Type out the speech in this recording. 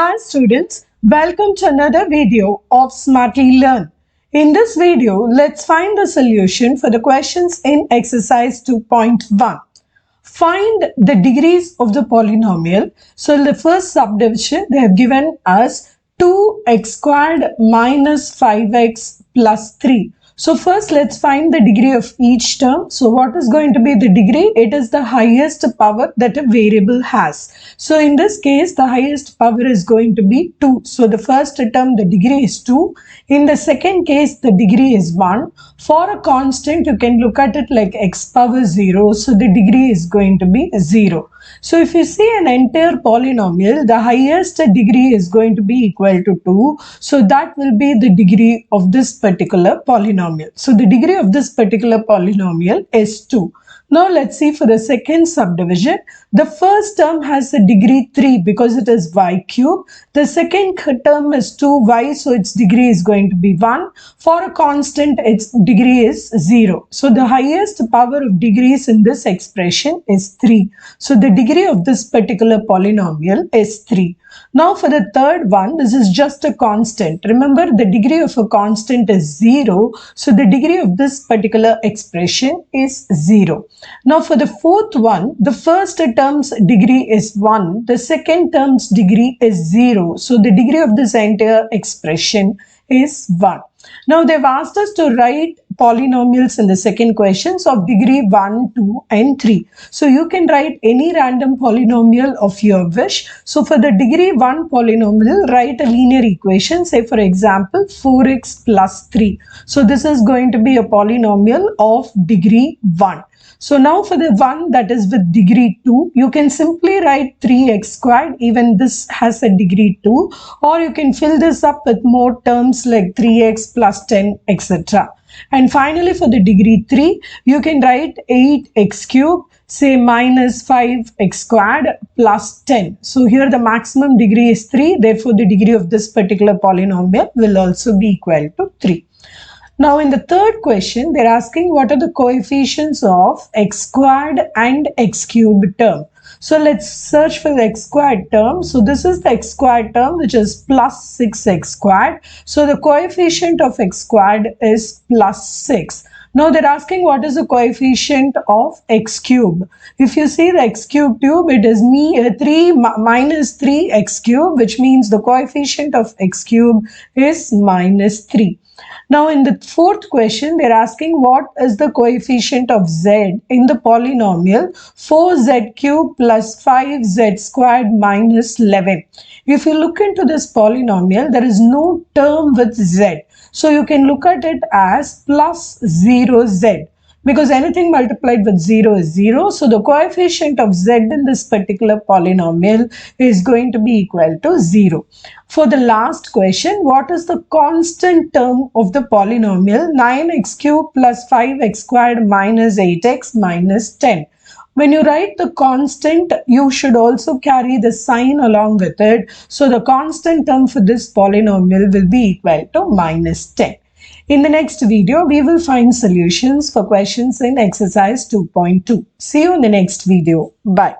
Hi students, welcome to another video of Smartly Learn. In this video, let's find the solution for the questions in exercise 2.1. Find the degrees of the polynomial. So in the first subdivision, they have given us 2x squared minus 5x plus 3. So first let's find the degree of each term. So what is going to be the degree? It is the highest power that a variable has. So in this case, the highest power is going to be 2. So the first term, the degree is 2. In the second case, the degree is 1. For a constant, you can look at it like x power 0. So the degree is going to be 0. So if you see an entire polynomial, the highest degree is going to be equal to 2. So that will be the degree of this particular polynomial. So the degree of this particular polynomial is 2. Now let's see for the second subdivision. The first term has a degree 3 because it is y cube. The second term is 2y, so its degree is going to be 1. For a constant, its degree is 0. So the highest power of degrees in this expression is 3. So the degree of this particular polynomial is 3. Now for the third one, this is just a constant. Remember, the degree of a constant is 0. So the degree of this particular expression is 0. Now for the fourth one, the first term's degree is 1. The second term's degree is 0. So the degree of this entire expression is 1. Now they've asked us to write polynomials in the second questions of degree 1, 2 and 3. So you can write any random polynomial of your wish. So for the degree 1 polynomial, write a linear equation, say for example 4x plus 3. So this is going to be a polynomial of degree 1. So now for the one that is with degree 2, you can simply write 3x squared, even this has a degree 2, or you can fill this up with more terms like 3x plus 10, etc. And finally for the degree 3, you can write 8x cubed, say minus 5x squared plus 10. So here the maximum degree is 3, therefore the degree of this particular polynomial will also be equal to 3. Now in the third question, they're asking what are the coefficients of x squared and x cubed term. So let's search for the x squared term. So this is the x squared term, which is plus 6x squared. So the coefficient of x squared is plus 6. Now they're asking what is the coefficient of x cube. If you see the x cube, it is 3 minus 3x cube, which means the coefficient of x cube is minus 3. Now in the fourth question, they're asking what is the coefficient of z in the polynomial 4z cubed plus 5z squared minus 11. If you look into this polynomial, there is no term with z. So you can look at it as plus 0z. Because anything multiplied with 0 is 0. So the coefficient of z in this particular polynomial is going to be equal to 0. For the last question, what is the constant term of the polynomial 9x cubed plus 5x squared minus 8x minus 10? When you write the constant, you should also carry the sign along with it. So the constant term for this polynomial will be equal to minus 10. In the next video, we will find solutions for questions in exercise 2.2. See you in the next video. Bye.